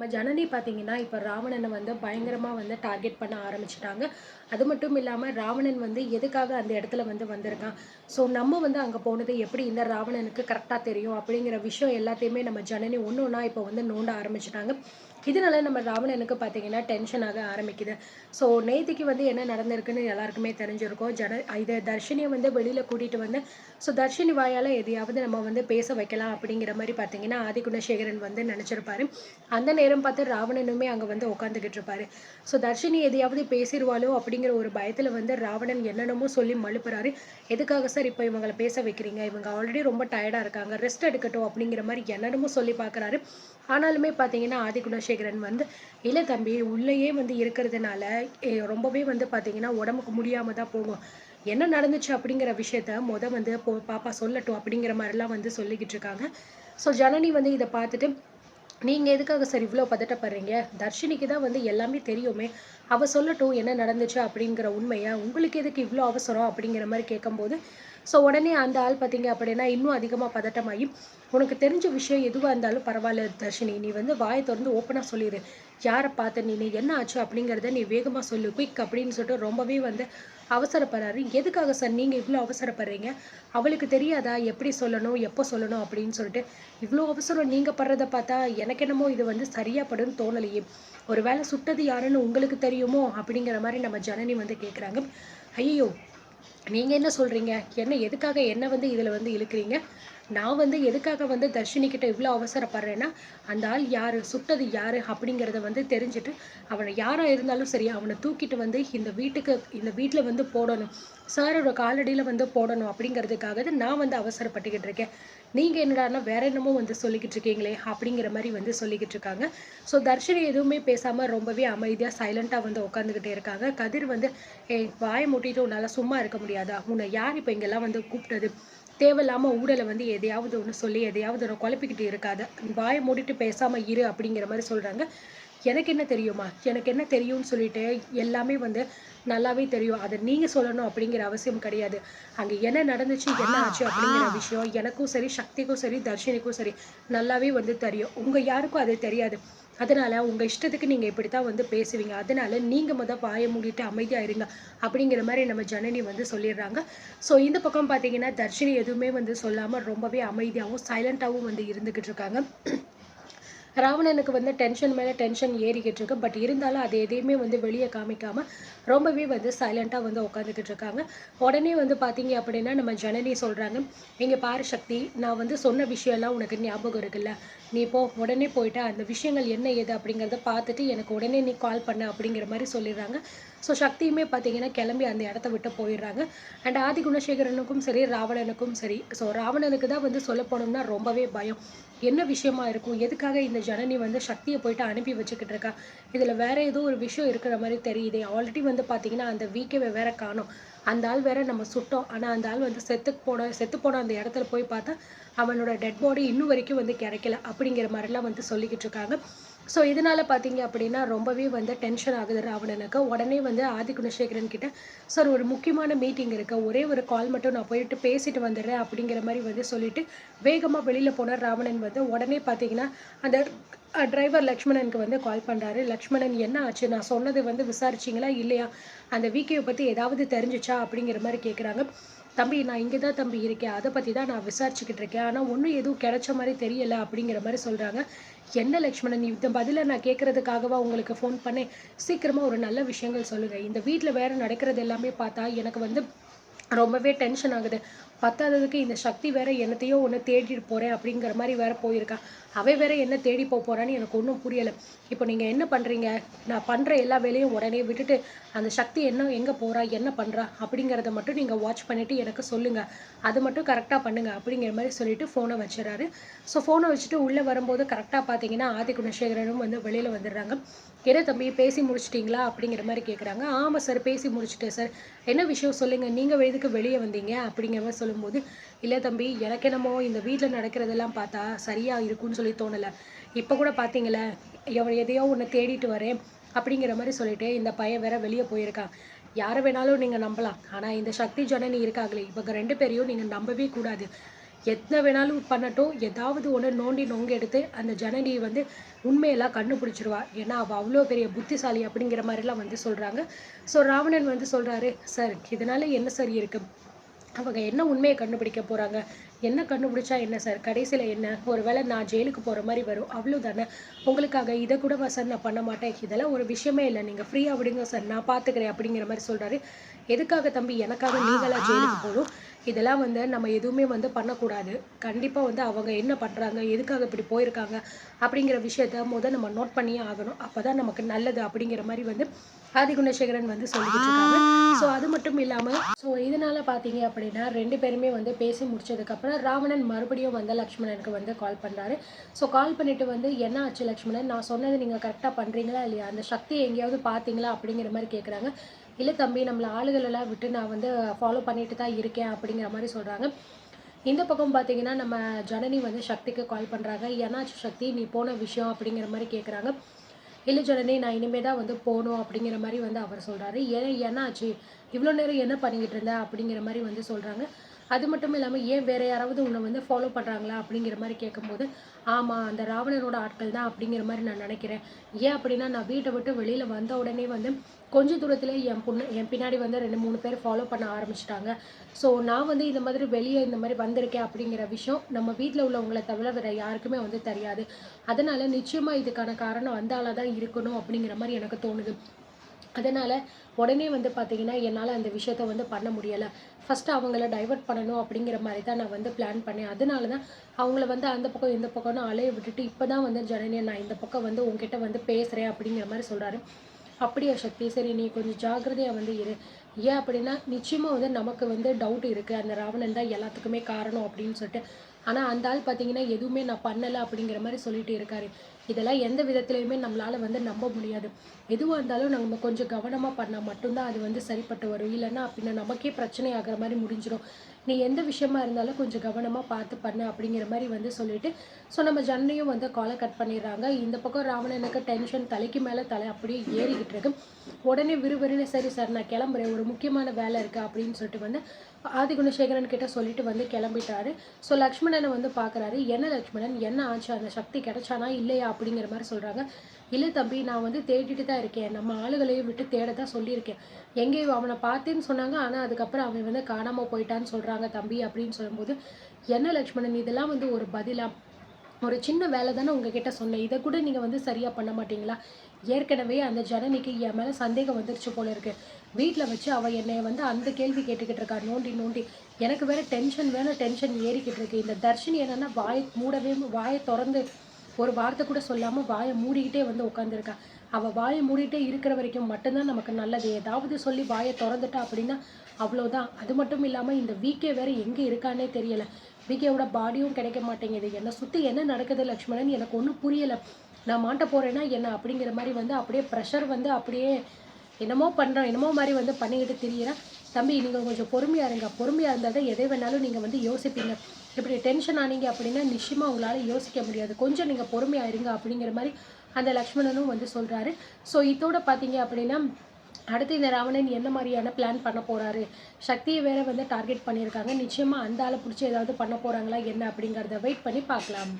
நம்ம ஜனனி பார்த்தீங்கன்னா, இப்ப ராவணன வந்து பயங்கரமா வந்து டார்கெட் பண்ண ஆரம்பிச்சுட்டாங்க. அது மட்டும் இல்லாம ராவணன் வந்து எதுக்காக அந்த இடத்துல வந்து வந்திருக்கான். ஸோ நம்ம வந்து அங்க போனது எப்படி இந்த ராவணனுக்கு கரெக்ட்டா தெரியும் அப்படிங்கிற விஷயம் எல்லாத்தையுமே நம்ம ஜனனி ஒண்ணு ஒண்ணா இப்ப வந்து நோண்ட ஆரம்பிச்சுட்டாங்க. இதனால நம்ம ராவணனுக்கு பார்த்தீங்கன்னா டென்ஷன் ஆக ஆரம்பிக்குது. ஸோ நேத்திக்கு வந்து என்ன நடந்திருக்குன்னு எல்லாருக்குமே தெரிஞ்சிருக்கும். இத தர்ஷினிய வந்து வெளியில கூட்டிட்டு வந்து ஸோ தர்ஷினி வாயால எதையாவது நம்ம வந்து பேச வைக்கலாம் அப்படிங்கிற மாரி பார்த்தீங்கன்னா, ஆதிகுணசேகரன் வந்து நெனச்சிருப்பாரு. அந்த நேரம் பார்த்து ராவணனுமே அங்க வந்து உட்காந்துக்கிட்டு இருப்பாரு. ஸோ தர்ஷினி எதையாவது பேசிருவாளோ அப்படிங்கிற ஒரு பயத்துல வந்து ராவணன் என்னென்னமோ சொல்லி மழுப்புறாரு. எதுக்காக சார் இப்ப இவங்கள பேச வைக்கிறீங்க? இவங்க ஆல்ரெடி ரொம்ப டயர்டா இருக்காங்க. ரெஸ்ட் எடுக்கட்டும் அப்படிங்கிற மாரி என்னென்னமோ சொல்லி பார்க்குறாரு. ஆனாலுமே பார்த்தீங்கன்னா, ஆதிகுணசேகரன் வந்து, "இல்ல தம்பி, உள்ளேயே வந்து இருக்கிறதுனால ரொம்பவே வந்து பார்த்தீங்கன்னா, உடம்புக்கு முடியாம தான் போகும். என்ன நடந்துச்சு அப்படிங்கிற விஷயத்த வந்து பாப்பா சொல்லட்டும்." அப்படிங்கிற மாரிலாம் வந்து சொல்லிக்கிட்டு இருக்காங்க. ஸோ ஜனனி வந்து இத பார்த்துட்டு நீங்க எதுக்காக சார் இவ்ளோ பதட்டப்படுறீங்க? தர்ஷினிக்கு தான் வந்து எல்லாமே தெரியுமே! அவ சொல்லட்டும் என்ன நடந்துச்சு அப்படிங்கிற உண்மைய. உங்களுக்கு எதுக்கு இவ்ளோ அவசரம்? அப்படிங்கிற மாரி கேட்கும்போது, ஸோ உடனே அந்த ஆள் பார்த்தீங்க அப்படின்னா, இன்னும் அதிகமா பதட்டமாயி, "உனக்கு தெரிஞ்ச விஷயம் எதுவா இருந்தாலும் பரவால்ல தர்ஷினி. நீ வந்து வாய தொறந்து ஓப்பனா சொல்லிரு. யார பார்த்த நீனு? என்ன ஆச்சு? அப்படிங்கிறத நீ வேகமா சொல்லு. குயிக்" அப்படின்னு சொல்லிட்டு ரொம்பவே வந்து அவசரப்படுறாரு. "எதுக்காக சார் நீங்க இவ்ளோ அவசரப்படுறீங்க? அவளுக்கு தெரியாதா? எப்படி சொல்லணும்? எப்போ சொல்லணும்?" அப்படின்னு சொல்லிட்டு. இவ்ளோ அவசரம் நீங்க படுறத பார்த்தா, எனக்கு என்னமோ இது வந்து சரியா படும்ன்னு தோணலையே! ஒரு வேள சுட்டது யாருன்னு உங்களுக்கு தெரியுமோ? அப்படிங்கிற மாரி நம்ம ஜனனி வந்து கேட்குறாங்க. ஐயய்யோ! நீங்க என்ன சொல்றீங்க? எதுக்காக என்ன வந்து இதுல வந்து இழுக்குறீங்க? நான் வந்து எதுக்காக வந்து தர்ஷினி கிட்ட இவ்ளோ அவசரப்படுறேன்னா, அந்த ஆள் யாரு? சுட்டது யாரு? அப்படிங்கிறத வந்து தெரிஞ்சுட்டு, அவன யாரா இருந்தாலும் சரி, அவன தூக்கிட்டு வந்து இந்த வீட்ல வந்து போடணும். சாரோட காலடியில வந்து போடணும் அப்படிங்கிறதுக்காக தான் நான் வந்து அவசரப்பட்டுக்கிட்டு இருக்கேன். நீங்க என்னடான்னா வேற என்னமோ வந்து சொல்லிக்கிட்டு இருக்கீங்களே! அப்படிங்கிற மாரி வந்து சொல்லிக்கிட்டு இருக்காங்க. ஸோ தர்ஷினி எதுவுமே பேசாம ரொம்பவே அமைதியா, சைலன்ட்டா வந்து உட்காந்துக்கிட்டே இருக்காங்க. கதிர் வந்து ஏய்! வாய மூடிட்டு உன்னால சும்மா இருக்க முடியாதா? உன்ன யார் இப்ப இங்கலாம் வந்து கூப்பிட்டது? தேவையில்லாம ஊடல வந்து எதையாவது ஒண்ணு சொல்லி, எதையாவது ஒண்ணு குழப்பிக்கிட்டு இருக்காத. வாய மூடிட்டு பேசாம இரு அப்படிங்கிற மாரி சொல்றாங்க. எனக்கு என்ன தெரியுமா? எனக்கு என்ன தெரியும்னு சொல்லிட்டு எல்லாமே வந்து நல்லாவே தெரியும். அத நீங்க சொல்லணும் அப்படிங்கிற அவசியம் கிடையாது. அங்க என்ன நடந்துச்சு, என்ன ஆச்சு அப்படிங்கிற விஷயம் எனக்கும் சரி, சக்திக்கும் சரி, தர்ஷினிக்கும் சரி நல்லாவே வந்து தெரியும். உங்க யாருக்கும் அது தெரியாது. அதனால உங்க இஷ்டத்துக்கு நீங்க இப்படித்தான் வந்து பேசுவீங்க. அதனால நீங்க வாய மூடிட்டு அமைதியா இருங்க. அப்படிங்கிற மாரி நம்ம ஜனனி வந்து சொல்லிடுறாங்க. ஸோ இந்த பக்கம் பார்த்தீங்கன்னா, தர்ஷினி எதுவுமே வந்து சொல்லாம ரொம்பவே அமைதியாவும், சைலன்ட்டாவும் வந்து இருந்துகிட்டு இருக்காங்க. ராவணனுக்கு வந்து டென்ஷன் மேல டென்ஷன் ஏறிக்கிட்டு இருக்கு. பட் இருந்தாலும் அது எதையுமே வந்து வெளிய காமிக்காம, ரொம்பவே வந்து சைலன்ட்டா வந்து உட்காந்துக்கிட்டு இருக்காங்க. உடனே வந்து பார்த்தீங்க அப்படின்னா, நம்ம ஜனனி சொல்றாங்க, "இங்க பாரு சக்தி, நான் வந்து சொன்ன விஷயம்லாம் உனக்கு ஞாபகம் இருக்குல்ல? நீ போ, உடனே போயிட்டு அந்த விஷயங்கள் என்ன ஏது அப்படிங்கிறத பார்த்துட்டு எனக்கு உடனே நீ கால் பண்ணு." அப்படிங்கிற மாரி சொல்லிடுறாங்க. ஸோ சக்தியுமே பார்த்தீங்கன்னா, கிளம்பி அந்த இடத்த விட்டு போயிடுறாங்க. அண்ட் ஆதி குணசேகரனுக்கும் சரி, ராவணனுக்கும் சரி, ஸோ ராவணனுக்கு தான் வந்து சொல்லப்போனோம்னா ரொம்பவே பயம். என்ன விஷயமா இருக்கும்? எதுக்காக இந்த ஜனனி வந்து சக்திய போயிட்டு அனுப்பி வச்சுக்கிட்டு இருக்கா? இதுல வேற ஏதோ ஒரு விஷயம் இருக்கிற மாரி தெரியுதே! ஆல்ரெடி வந்து பார்த்தீங்கன்னா, அந்த விகேவ வேற காணோம். அந்த ஆள் வேற நம்ம சுட்டோம். ஆனா, அந்த ஆள் வந்து செத்து போன அந்த இடத்துல போய் பார்த்தா, அவனோட டெட் பாடி இன்னும் வரைக்கும் வந்து கிடைக்கல. அப்படிங்கிற மாரிலாம் வந்து சொல்லிக்கிட்டு இருக்காங்க. ஸோ, இதனால பார்த்தீங்க அப்படின்னா, ரொம்பவே வந்து டென்ஷன் ஆகுது ராவணனுக்கு. உடனே வந்து ஆதி குணசேகரன் கிட்ட, "சார் ஒரு முக்கியமான மீட்டிங் இருக்கு. ஒரே ஒரு கால் மட்டும் நான் போயிட்டு பேசிட்டு வந்துடுறேன்." அப்படிங்கிற மாரி வந்து சொல்லிட்டு, வேகமா வெளியில போன ராவணன் வந்து உடனே பார்த்தீங்கன்னா, அந்த டிரைவர் லக்ஷ்மணனுக்கு வந்து கால் பண்றாரு. "லக்ஷ்மணன் என்ன ஆச்சு? நான் சொன்னது வந்து விசாரிச்சீங்களா? இல்லையா? அந்த விகேவ பத்தி ஏதாவது தெரிஞ்சுச்சா?" அப்படிங்கிற மாரி கேட்குறாங்க. "தம்பி நான் இங்க தான் தம்பி இருக்கேன். அத பத்தி தான் நான் விசாரிச்சுக்கிட்டு இருக்கேன். ஆனா ஒண்ணும் எதுவும் கிடைச்ச மாரி தெரியல." அப்படிங்கிற மாரி சொல்றாங்க. "என்ன லக்ஷ்மணன் இந்த பதில நான் கேட்கறதுக்காகவா உங்களுக்கு ஃபோன் பண்ணேன்? சீக்கிரமா ஒரு நல்ல விஷயங்கள் சொல்லுங்க. இந்த வீட்ல வேற நடக்கிறது எல்லாமே பார்த்தா எனக்கு வந்து ரொம்பவே டென்ஷன் ஆகுது. பத்தாததுக்கு இந்த சக்தி வேற என்னத்தையோ ஒண்ணு தேடிட்டு போறேன் அப்படிங்கிற மாரி வேற போயிருக்கா. அவ வேற என்ன தேடி போறான்னு எனக்கு ஒண்ணும் புரியல. இப்போ நீங்க என்ன பண்றீங்க? நான் பண்ற எல்லா வேலையும் உடனே விட்டுட்டு, அந்த சக்தி எங்க போறா? என்ன பண்றா? அப்படிங்கிறத மட்டும் நீங்க வாட்ச் பண்ணிட்டு எனக்கு சொல்லுங்க. அது மட்டும் கரெக்ட்டா பண்ணுங்க." அப்படிங்கிற மாரி சொல்லிட்டு ஃபோன வச்சுர்றாரு. ஸோ ஃபோன வச்சுட்டு உள்ள வரும்போது கரெக்ட்டா பார்த்தீங்கன்னா, ஆதி குணசேகரனும் வந்து வெளியில வந்துடுறாங்க. "என்ன தம்பி பேசி முடிச்சுட்டீங்களா?" அப்படிங்கிற மாரி கேட்குறாங்க. "ஆமா சார் பேசி முடிச்சுட்டேன் சார்." "என்ன விஷயம் சொல்லுங்க. நீங்க எதுக்கு வெளிய வந்தீங்க?" அப்படிங்கிற மாரி சொல்லும்போது, "இல்ல தம்பி, எனக்கு என்னமோ இந்த வீட்ல நடக்கிறதெல்லாம் பார்த்தா சரியா இருக்கும்னு சொல்லி தோணல. இப்ப கூட பார்த்தீங்கல்ல, எதையோ ஒண்ணு தேடிட்டு வரேன் அப்படிங்கிற மாரி சொல்லிட்டு, இந்த பையன் வேற வெளிய போயிருக்கான். யார வேணாலும் நீங்க நம்பலாம். ஆனா இந்த சக்தி ஜனனி இருக்காங்களே, இவங்க 2 பேரையும் நீங்க நம்பவே கூடாது. என்ன வேணாலும் பண்ணட்டும், ஏதாவது ஒண்ணு நோண்டி நொங்க எடுத்து அந்த ஜனனிய வந்து உண்மையெல்லாம் கண்டுபிடிச்சுருவா. ஏன்னா, அவ அவ்ளோ பெரிய புத்திசாலி அப்படிங்கிற மாரிலாம் வந்து சொல்றாங்க. ஸோ ராவணன் வந்து சொல்றாரு, "சார் இதனால என்ன சார் இருக்கு? அவங்க என்ன உண்மைய கண்டுபிடிக்க போறாங்க? என்ன கண்டுபிடிச்சா என்ன சார்? கடைசில என்ன? ஒரு வேள நான் ஜெயிலுக்கு போற மாரி வரும். அவ்வளோதானே. உங்களுக்காக இத கூடவா சார் நான் பண்ண மாட்டேன்? இதெல்லாம் ஒரு விஷயமே இல்ல. நீங்க ஃப்ரீயா விடுங்க சார். நான் பார்த்துக்கிறேன்." அப்படிங்கிற மாரி சொல்றாரு. "எதுக்காக தம்பி எனக்காக நீங்களா ஜெயிலுக்கு போணும்? இதெல்லாம் வந்து நம்ம எதுவுமே வந்து பண்ணக்கூடாது. கண்டிப்பா வந்து அவங்க என்ன பண்றாங்க? எதுக்காக இப்படி போயிருக்காங்க? அப்படிங்கிற விஷயத்த நம்ம நோட் பண்ணியே ஆகணும். அப்பதான் நமக்கு நல்லது." அப்படிங்கிற மாரி வந்து ஆதிகுணசேகரன் வந்து சொல்லிக்கிட்டு இருக்காங்க. ஸோ அது மட்டும் இல்லாம இதனால பார்த்தீங்க அப்படின்னா 2 பேருமே வந்து பேசி முடிச்சதுக்கப்புறம் ராவணன் மறுபடியும் வந்து லக்ஷ்மணனுக்கு வந்து கால் பண்றாரு. ஸோ கால் பண்ணிட்டு வந்து, "என்ன ஆச்சு லக்ஷ்மணன்? நான் சொன்னது நீங்க கரெக்ட்டா பண்றீங்களா இல்லையா? அந்த சக்திய எங்கேயாவது பார்த்தீங்களா?" அப்படிங்கிற மாரி கேட்குறாங்க. "இல்ல தம்பி, நம்மள ஆளுகளெல்லாம் விட்டு நான் வந்து ஃபாலோ பண்ணிட்டு தான் இருக்கேன்." அப்படிங்கிற மாரி சொல்றாங்க. இந்த பக்கம் பார்த்தீங்கன்னா, நம்ம ஜனனி வந்து சக்திக்கு கால் பண்றாங்க. "என்னாச்சு சக்தி? நீ போன விஷயம்?" அப்படிங்கிற மாரி கேட்குறாங்க. "இல்ல ஜனனி, நான் இனிமே தான் வந்து போணும்." அப்படிங்கிற மாரி வந்து அவர் சொல்றாரு. "ஏன் என்னாச்சு? இவ்ளோ நேரம் என்ன பண்ணிக்கிட்டு இருந்த?" அப்படிங்கிற மாரி வந்து சொல்றாங்க. அது மட்டும் இல்லாம, "ஏன் வேற யாராவது உன்ன வந்து ஃபாலோ பண்றாங்களா?" அப்படிங்கிற மாரி கேட்கும்போது, "ஆமா, அந்த ராவணனோட ஆட்கள் தான்." அப்படிங்கிற மாரி நான் நெனைக்கிறேன். ஏன் அப்படின்னா, நான் வீட்ட விட்டு வெளியில வந்த உடனே வந்து கொஞ்ச தூரத்திலே என் பின்னாடி வந்து 2, 3 பேர் ஃபாலோ பண்ண ஆரம்பிச்சுட்டாங்க. ஸோ நான் வந்து இந்த மாதிரி வெளிய இந்த மாரி வந்திருக்கேன் அப்படிங்கிற விஷயம் நம்ம வீட்ல உள்ளவங்கள தவிர வேற யாருக்குமே வந்து தெரியாது. அதனால நிச்சயமா இதுக்கான காரணம் அந்த ஆளா தான் இருக்கணும் அப்படிங்கிற மாரி எனக்கு தோணுது. அதனால உடனே வந்து பார்த்தீங்கன்னா, என்னால அந்த விஷயத்த வந்து பண்ண முடியல. ஃபர்ஸ்ட்டு அவங்கள டைவர்ட் பண்ணணும் அப்படிங்கிற மாரி தான் நான் வந்து பிளான் பண்ணேன். அதனால தான் அவங்கள வந்து அந்த பக்கம், இந்த பக்கம்னு அலைய விட்டுட்டு, இப்ப தான் வந்து ஜனனி நான் இந்த பக்கம் வந்து உன்கிட்ட வந்து பேசுறேன் அப்படிங்கிற மாரி சொல்றாரு. அப்படியா சக்தி! சரி, நீ கொஞ்சம் ஜாக்கிரதையா வந்து இரு. ஏன் அப்படின்னா, நிச்சயமா வந்து நமக்கு வந்து டவுட் இருக்கு. அந்த ராவணன் தான் எல்லாத்துக்குமே காரணம் அப்படின்னு சொல்லிட்டு. ஆனா அந்த ஆள் பார்த்தீங்கன்னா, எதுவுமே நான் பண்ணல அப்படிங்கிற மாரி சொல்லிட்டு இருக்காரு. இதெல்லாம் எந்த விதத்திலயுமே நம்மளால வந்து நம்ப முடியாது. எதுவா இருந்தாலும் நம்ம கொஞ்சம் கவனமா பண்ணா மட்டும் தான் அது வந்து சரிப்பட்டு வரும். இல்லன்னா பின்ன நமக்கே பிரச்சனை ஆகுற மாரி முடிஞ்சிரும். நீ எந்த விஷயமா இருந்தாலும் கொஞ்சம் கவனமா பார்த்து பண்ணு அப்படிங்கிற மாரி வந்து சொல்லிட்டு, நம்ம ஜனனியும் வந்து கால கட் பண்ணிடுறாங்க. இந்த பக்கம் ராவணனுக்கு டென்ஷன் தலைக்கு மேல தலை அப்படியே ஏறிக்கிட்டு இருக்கு. உடனே விறுவிறுன்னு, "சரி சார், நான் கிளம்புறேன். ஒரு முக்கியமான வேலை இருக்கு." அப்படின்னு சொல்லிட்டு வந்து ஆதிகுணசேகரன் கிட்ட சொல்லிட்டு வந்து கிளம்பிட்டாரு. லக்ஷ்மணன வந்து பார்க்குறாரு. "என்ன லக்ஷ்மணன்? என்ன ஆச்சு? அந்த சக்தி கிடைச்சானா? இல்லையா?" அப்படிங்கிற மாரி சொல்றாங்க. "இல்ல தம்பி, நான் வந்து தேடிட்டு தான் இருக்கேன். நம்ம ஆளுகளையும் விட்டு தேட தான் சொல்லியிருக்கேன். எங்கேயோ அவன பார்த்தேன்னு சொன்னாங்க. ஆனா அதுக்கப்புறம் அவன் வந்து காணாம போயிட்டான்னு சொல்றாங்க தம்பி." அப்படின்னு சொல்லும்போது, "என்ன லக்ஷ்மணன், இதெல்லாம் வந்து ஒரு பதிலா? ஒரு சின்ன வேலை தானே உங்ககிட்ட சொன்னேன். இத கூட நீங்க வந்து சரியா பண்ண மாட்டீங்களா? ஏற்கனவே அந்த ஜனனிக்கு என் மேல சந்தேகம் வந்துருச்சு போல இருக்கு. வீட்ல வச்சு அவ என்னைய வந்து அந்த கேள்வி கேட்டுக்கிட்டு இருக்கா. நோண்டி நோண்டி. எனக்கு வேற டென்ஷன் மேல டென்ஷன் ஏறிக்கிட்டு இருக்கு. இந்த தர்ஷினி என்னன்னா வாய தொறந்து ஒரு வார்த்தை கூட சொல்லாம வாய மூடிக்கிட்டே வந்து உட்காந்துருக்கா. அவ வாய மூடிட்டே இருக்கிற வரைக்கும் மட்டும் தான் நமக்கு நல்லது. ஏதாவது சொல்லி வாய தொறந்துட்டா அப்படின்னா அவ்வளோதான். அது மட்டும் இல்லாம இந்த விகே வேற எங்க இருக்கான்னே தெரியல. விகேவோட பாடியும் கிடைக்க மாட்டேங்குது. என்ன சுத்தி என்ன நடக்குது லக்ஷ்மணன்? எனக்கு ஒண்ணும் புரியல. நான் மாட்ட போறேன்னா என்ன? அப்படிங்கிற மாரி வந்து அப்படியே பிரஷர் வந்து அப்படியே என்னமோ பண்றான். என்னமோ மாரி வந்து பண்ணிக்கிட்டு திரியிறான். தம்பி, நீங்க கொஞ்சம் பொறுமையா இருங்க. பொறுமையா இருந்தா தான் எதை வேணாலும் நீங்க வந்து யோசிப்பீங்க. இப்படி டென்ஷன் ஆனீங்க அப்படின்னா நிச்சயமா உங்களால யோசிக்க முடியாது. கொஞ்சம் நீங்க பொறுமையா இருங்க அப்படிங்கிற மாரி அந்த லக்ஷ்மணனும் வந்து சொல்றாரு. இதோட பார்த்தீங்க அப்படின்னா, அடுத்து இந்த ராவணன் என்ன மாரியான பிளான் பண்ண போறாரு? சக்திய வேற வந்து டார்கெட் பண்ணியிருக்காங்க. நிச்சயமா அந்த ஆள புடிச்சு ஏதாவது பண்ண போறாங்களா என்ன அப்படிங்கிறத வெயிட் பண்ணி பார்க்கலாம்.